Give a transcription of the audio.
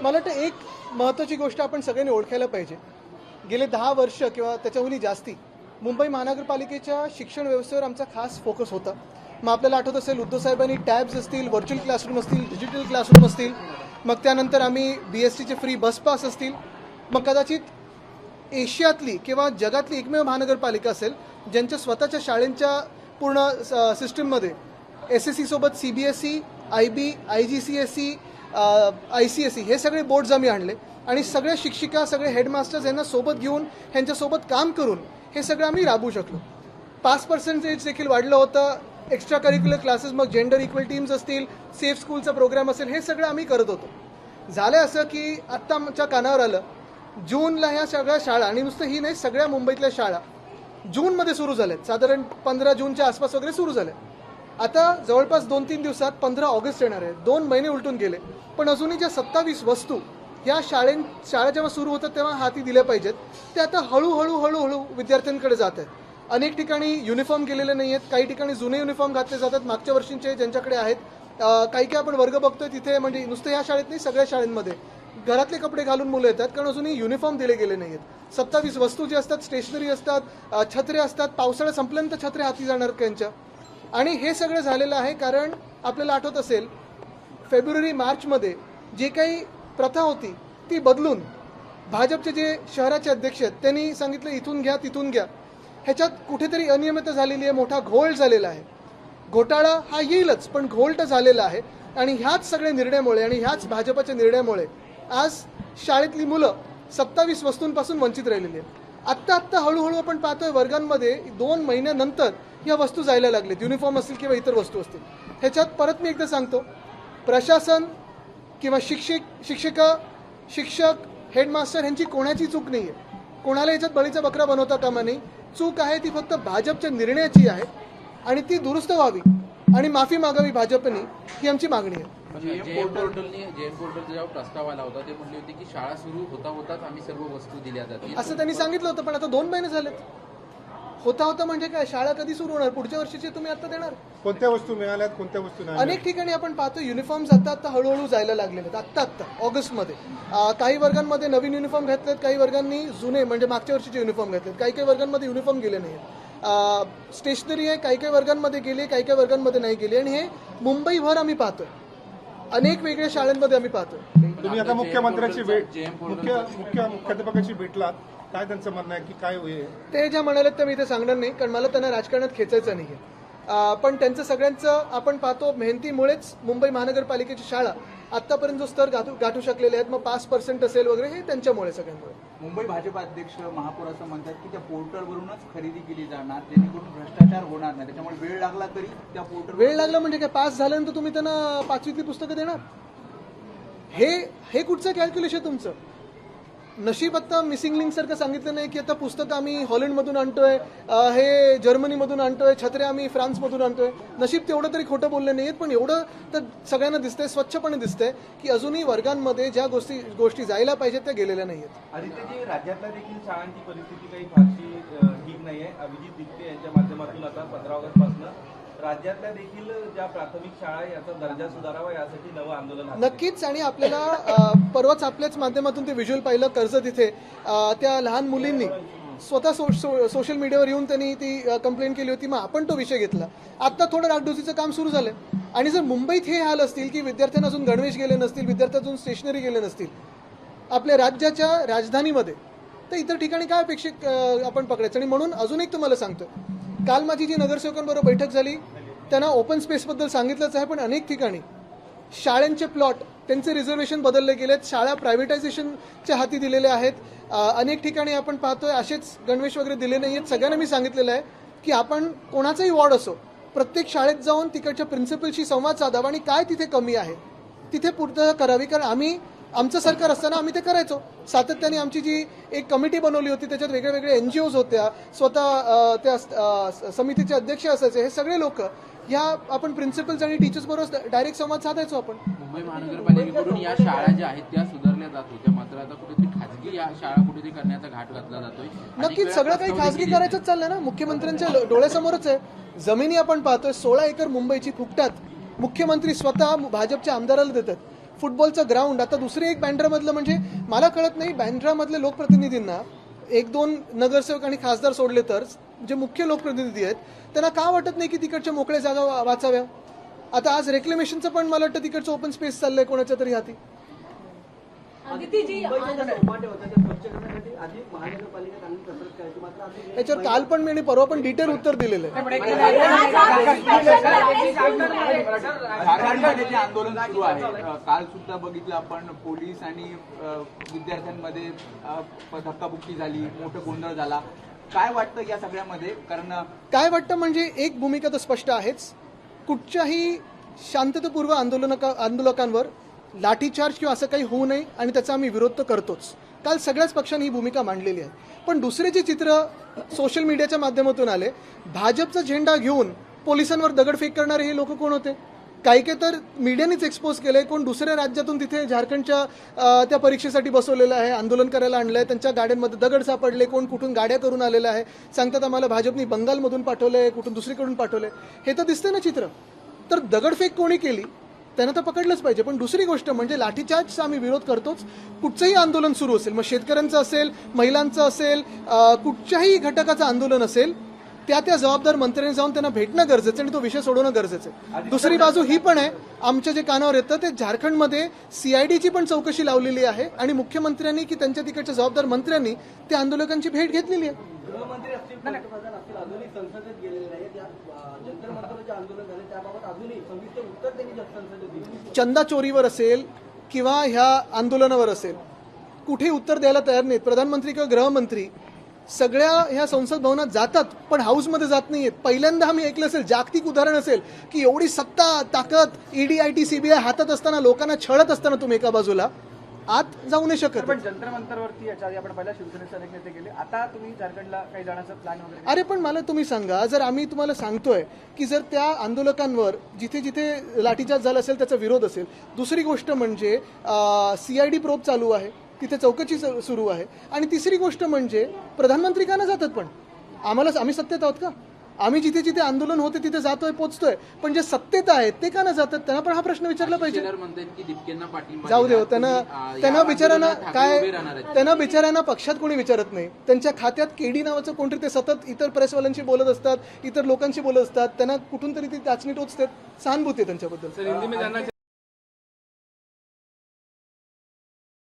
मला वाटतं एक महत्त्वाची गोष्ट आपण सगळ्यांनी ओळखायला पाहिजे. गेले 10 वर्ष किंवा त्याच्याहूनही जास्ती मुंबई महानगरपालिकेच्या शिक्षण व्यवस्थेवर आमचा खास फोकस होता. मग आपल्याला आठवत असेल उद्धव साहेबांनी टॅब्स असतील, व्हर्च्युअल क्लासरूम असतील, डिजिटल क्लासरूम असतील, मग त्यानंतर आम्ही BSTचे फ्री बस पास असतील, मग कदाचित एशियातली किंवा जगातली एकमेव महानगरपालिका असेल ज्यांच्या स्वतःच्या शाळांच्या पूर्ण सिस्टीममध्ये SSE सोबत CBSE, IB, IGCSE, ICSE हे सगळे बोर्ड्स आम्ही आणले आणि सगळ्या शिक्षिका, सगळे हेडमास्टर्स यांना सोबत घेऊन ह्यांच्यासोबत काम करून हे सगळं आम्ही राबवू शकलो. पास पर्सेंटेज देखील वाढलं होतं. एक्स्ट्रा करिक्युलर क्लासेस, मग जेंडर इक्वल टीम्स असतील, सेफ स्कूलचा प्रोग्राम असेल, हे सगळं आम्ही करत होतो. झालं असं की आत्ता आमच्या कानावर आलं, जूनला ह्या सगळ्या शाळा, आणि नुसतं ही नाही, सगळ्या मुंबईतल्या शाळा जूनमध्ये सुरू झाल्यात. साधारण 15 जूनच्या आसपास वगैरे सुरू झाल्या. आता जवळपास 2-3 दिवसात 15 ऑगस्ट येणार आहे. 2 महिने उलटून गेले, पण अजूनही ज्या 27 वस्तू या शाळा जेव्हा सुरू होतात तेव्हा हाती दिल्या पाहिजेत, ते आता हळूहळू विद्यार्थ्यांकडे जात आहेत. अनेक ठिकाणी युनिफॉर्म केलेले नाही आहेत, काही ठिकाणी जुने युनिफॉर्म घातले जातात मागच्या वर्षींचे ज्यांच्याकडे आहेत. काही आपण वर्ग बघतोय तिथे, म्हणजे नुसतं या शाळेत नाही, सगळ्या शाळांमध्ये घरातले कपडे घालून मुलं येतात, कारण अजूनही युनिफॉर्म दिले गेले नाही आहेत. 27 वस्तू जे असतात, स्टेशनरी असतात, छत्रे असतात, पावसाळा संपल्यानंतर छत्रे हाती जाणार त्यांच्या. आणि हे सगळं झालेलं आहे कारण आपल्याला आठवत असेल फेब्रुवारी-मार्चमध्ये जे काही प्रथा होती ती बदलून भाजपचे जे शहराचे अध्यक्ष आहेत त्यांनी सांगितलं इथून घ्या तिथून घ्या. ह्याच्यात कुठेतरी अनियमितता झालेली आहे, मोठा घोळ झालेला आहे. घोटाळा हा येईलच, पण घोळ तर झालेला आहे. आणि ह्याच सगळ्या निर्णयामुळे आणि ह्याच भाजपच्या निर्णयामुळे आज शाळेतली मुलं 27 वस्तूंपासून वंचित राहिलेली आहेत. आत्ता हळूहळू आपण पाहतोय वर्गांमध्ये 2 महिन्यानंतर या वस्तू जायला लागलेत, युनिफॉर्म असतील किंवा इतर वस्तू असतील. ह्याच्यात परत मी एकदा सांगतो, प्रशासन किंवा शिक्षिका, शिक्षक, हेडमास्टर ह्यांची कोणाची चूक नाही आहे. कोणाला याच्यात बळीचा बकरा बनवता कामा नाही. चूक आहे ती फक्त भाजपच्या निर्णयाची आहे आणि ती दुरुस्त व्हावी आणि माफी मागावी भाजपने, ही आमची मागणी आहे. जेएम पोर्टलचा जेव्हा प्रस्ताव आला होता ते म्हणले होते की शाळा सुरू होताच आम्ही सर्व वस्तू दिल्या जातील असं त्यांनी सांगितलं होतं, पण आता 2 महिने झालेत. होता म्हणजे काय, शाळा कधी सुरू होणार? पुढच्या वर्षीची तुम्ही आता देणार? कोणत्या वस्तू मिळाल्यात, कोणत्या वस्तू नाही? अनेक ठिकाणी आपण पाहतो युनिफॉर्म्स आता हळूहळू जायला लागलेले आहेत. आत्ता ऑगस्टमध्ये काही वर्गांमध्ये नवीन युनिफॉर्म घातलेत, काही वर्गांनी जुने म्हणजे मागच्या वर्षीचे युनिफॉर्म घातलेत, काही वर्गांमध्ये युनिफॉर्म गेले नाही. स्टेशनरी आहे, काही वर्गांमध्ये गेली, काही वर्गांमध्ये नाही गेली. आणि हे मुंबईभर आम्ही पाहतोय, अनेक वेगळ्या शाळांमध्ये आम्ही पाहतोय. तुम्ही आता मुख्यमंत्र्यांची भेट, मुख्याध्यापकाची भेटलात, काय त्यांचं म्हणणं आहे की काय होईल? ते ज्या म्हणालेत ते मी इथे सांगणार नाही, कारण मला त्यांना राजकारणात खेचायचं नाही आहे. पण त्यांचं सगळ्यांचं आपण पाहतो मेहनतीमुळेच मुंबई महानगरपालिकेची शाळा आत्तापर्यंत जो स्तर गाठू शकलेले आहेत, मग 5% असेल वगैरे, हे त्यांच्यामुळे सगळ्यांमुळे. मुंबई भाजप अध्यक्ष महापौर असं म्हणतात की त्या पोर्टलवरूनच खरेदी केली जाणार, जेणेकरून भ्रष्टाचार होणार नाही. त्याच्यामुळे वेळ लागला तरी त्या पोर्टल, वेळ लागला म्हणजे काय, पास झाल्यानंतर तुम्ही त्यांना 5वीतली पुस्तकं देणार? हे कुठचं कॅल्क्युलेशन तुमचं? नशीब आत्ता मिसिंग लिंक सारखं सांगितलं नाही की आता पुस्तकं आम्ही हॉलंडमधून आणतोय, हे जर्मनीमधून आणतोय, छत्रे आम्ही फ्रान्समधून आणतोय. नशीब तेवढं तरी खोटं बोलले नाहीत, पण एवढं तर सगळ्यांना दिसतंय, स्वच्छपणे दिसतंय की अजूनही वर्गांमध्ये ज्या गोष्टी जायला पाहिजेत त्या गेलेल्या नाहीत. आदित्यजी, राज्यातल्या देखील शाळांची परिस्थिती काही फारशी ठीक नाही आहे. अभिजित दिपके यांच्या माध्यमातून आता 15 ऑगस्टपासून राज्यातल्या देखील ज्या प्राथमिक शाळा याचा दर्जा सुधारावा यासाठी नवं आंदोलन नक्कीच. आणि आपल्याला परवाच आपल्याच माध्यमातून ते व्हिज्युअल पाहिलं, कर्जत इथे त्या लहान मुलींनी स्वतः सोशल मीडियावर येऊन त्यांनी ती कंप्लेंट केली होती. मग आपण तो विषय घेतला. आत्ता थोडं डागडुजीचं काम सुरू झालंय. आणि जर मुंबईत हे हाल असतील की विद्यार्थ्यांना अजून गणवेश गेले नसतील, विद्यार्थ्यांना स्टेशनरी गेले नसतील आपल्या राज्याच्या राजधानीमध्ये, तर इतर ठिकाणी काय अपेक्षित आपण पकडायचं? आणि म्हणून अजून एक तुम्हाला सांगतो, काल माझी जी नगरसेवकांबरोबर बैठक झाली त्यांना ओपन स्पेसबद्दल सांगितलंच आहे, पण अनेक ठिकाणी शाळांचे प्लॉट त्यांचे रिझर्वेशन बदलले गेलेत, शाळा प्रायव्हेटायझेशनच्या हाती दिलेले आहेत. अनेक ठिकाणी आपण पाहतोय असेच गणवेश वगैरे दिले नाही आहेत. सगळ्यांना मी सांगितलेलं आहे की आपण कोणाचाही वॉर्ड असो, प्रत्येक शाळेत जाऊन तिकडच्या प्रिन्सिपलशी संवाद साधावा आणि काय तिथे कमी आहे तिथे पूर्तता करावी. कारण आमचं सरकार असताना आम्ही ते करायचो. सातत्याने आमची जी एक कमिटी बनवली होती त्याच्यात वेगळ्या NGOs होत्या, स्वतः त्या समितीचे अध्यक्ष असायचे, हे सगळे लोक ह्या आपण प्रिन्सिपल्स आणि टीचर्स बरोबर डायरेक्ट संवाद साधायचो. आपण मुंबई महानगरपालिकेकडून या शाळा ज्या आहेत त्या सुधारल्या जात होत्या, मात्र आता कुठेतरी खाजगी या शाळा कुठेतरी करण्याचा घाट घातला जातोय. नक्कीच सगळं काही खाजगी करायचंच चाललंय ना, मुख्यमंत्र्यांच्या डोळ्यासमोरच आहे. जमिनी आपण पाहतोय 16 एकर मुंबईची फुकटात मुख्यमंत्री स्वतः भाजपच्या आमदाराला देतात. फुटबॉलचं ग्राउंड. आता दुसरे एक बँड्रामधलं म्हणजे मला कळत नाही, बँड्रामधल्या लोकप्रतिनिधींना 1-2 नगरसेवक आणि खासदार सोडले तर जे मुख्य लोकप्रतिनिधी आहेत त्यांना का वाटत नाही की तिकडच्या मोकळ्या जागा वाचाव्या. आता आज रेक्लेमेशनचं पण मला वाटतं तिकडचं ओपन स्पेस चाललंय कोणाच्या तरी हाती. याच्यावर काल पण मी आणि परवा पण डिटेल उत्तर दिलेलं आहे. झारखंडमध्ये जे आंदोलन सुरू आहे, काल सुद्धा बघितलं आपण, पोलीस आणि विद्यार्थ्यांमध्ये धक्काबुक्की झाली, मोठं गोंधळ झाला. काय वाटतं या सगळ्यामध्ये? कारण काय वाटतं म्हणजे एक भूमिका तर स्पष्ट आहेच, कुठच्याही शांततापूर्व आंदोलकांवर लाठीचार्ज किंवा असं काही होऊ नये आणि त्याचा आम्ही विरोध तर करतोच. काल सगळ्याच पक्षांनी ही भूमिका मांडलेली आहे. पण दुसरे जे चित्र सोशल मीडियाच्या माध्यमातून आले, भाजपचा झेंडा घेऊन पोलिसांवर दगडफेक करणारे हे लोक कोण होते? काही तर मीडियानेच एक्सपोज केलंय. कोण दुसऱ्या राज्यातून तिथे झारखंडच्या त्या परीक्षेसाठी बसवलेलं आहे, आंदोलन करायला आणलंय, त्यांच्या गाड्यांमध्ये दगड सापडले, कोण कुठून गाड्या करून आलेलं आहे, सांगतात आम्हाला भाजपनी बंगालमधून पाठवलंय, कुठून दुसरीकडून पाठवलंय. हे तर दिसतंय ना चित्र. तर दगडफेक कोणी केली त्यांना तर पकडलंच पाहिजे. पण दुसरी गोष्ट म्हणजे लाठीचार्जचा आम्ही विरोध करतोच. कुठचंही आंदोलन सुरू असेल, मग शेतकऱ्यांचं असेल, महिलांचं असेल, कुठच्याही घटकाचं आंदोलन असेल, त्या जबाबदार मंत्र्यांनी जाऊन त्यांना भेटणं गरजेचं आणि तो विषय सोडवणं गरजेचं आहे. दुसरी बाजू ही पण आहे, आमच्या जे कानावर येतं ते झारखंडमध्ये CIDची पण चौकशी लावलेली आहे आणि मुख्यमंत्र्यांनी की त्यांच्या तिकडच्या जबाबदार मंत्र्यांनी त्या आंदोलकांची भेट घेतलेली आहे. गृहमंत्री असतील, पंतप्रधान असतील, अजूनही संसदेत गेलेले नाहीत. या जंतर मंतरचे आंदोलन झाले त्याबाबत अजूनही सविस्तर उत्तर त्यांनी संसदेत दिलं. चंदा चोरीवर असेल किंवा ह्या आंदोलनावर असेल, कुठे उत्तर द्यायला तयार नाहीत. प्रधानमंत्री किंवा गृहमंत्री सगळ्या ह्या संसद भवनात जातात पण हाऊसमध्ये जात नाहीयेत. पहिल्यांदा आम्ही ऐकलं असेल, जागतिक उदाहरण असेल की एवढी सत्ता ताकद ED IT CBI हातात असताना, लोकांना छळत असताना तुम्ही एका बाजूला आत जाऊ नाही शकत. पण जंतर मंतरवरती याच्या आधी आपण पहिला शिवसेनेचे अनेक नेते गेले, आता तुम्ही झारखंडला काही जाण्याचा प्लॅन वगैरे? अरे पण मला तुम्ही सांगा, जर आम्ही तुम्हाला सांगतोय की जर त्या आंदोलकांवर जिथे जिथे लाठीचार्ज झाला असेल त्याचा विरोध असेल, दुसरी गोष्ट म्हणजे CID प्रोब चालू आहे, तिथे चौकशी सुरू आहे, आणि तिसरी गोष्ट म्हणजे प्रधानमंत्री का ना जातात? पण आम्ही सत्तेत आहोत का? आम्ही जिथे जिथे आंदोलन होते तिथे जातोय, पोहोचतोय, पण जे सत्तेत आहेत ते का ना जातात? त्यांना पण हा प्रश्न विचारला पाहिजे. जाऊ दे, त्यांना बिचाऱ्यांना पक्षात कोणी विचारत नाही. त्यांच्या खात्यात KD नावाचं कोणतरी ते सतत इतर प्रेसवाल्यांशी बोलत असतात, इतर लोकांशी बोलत असतात, त्यांना कुठून तरी ती चाचणी टोचतात. सहानुभूती आहे त्यांच्याबद्दल.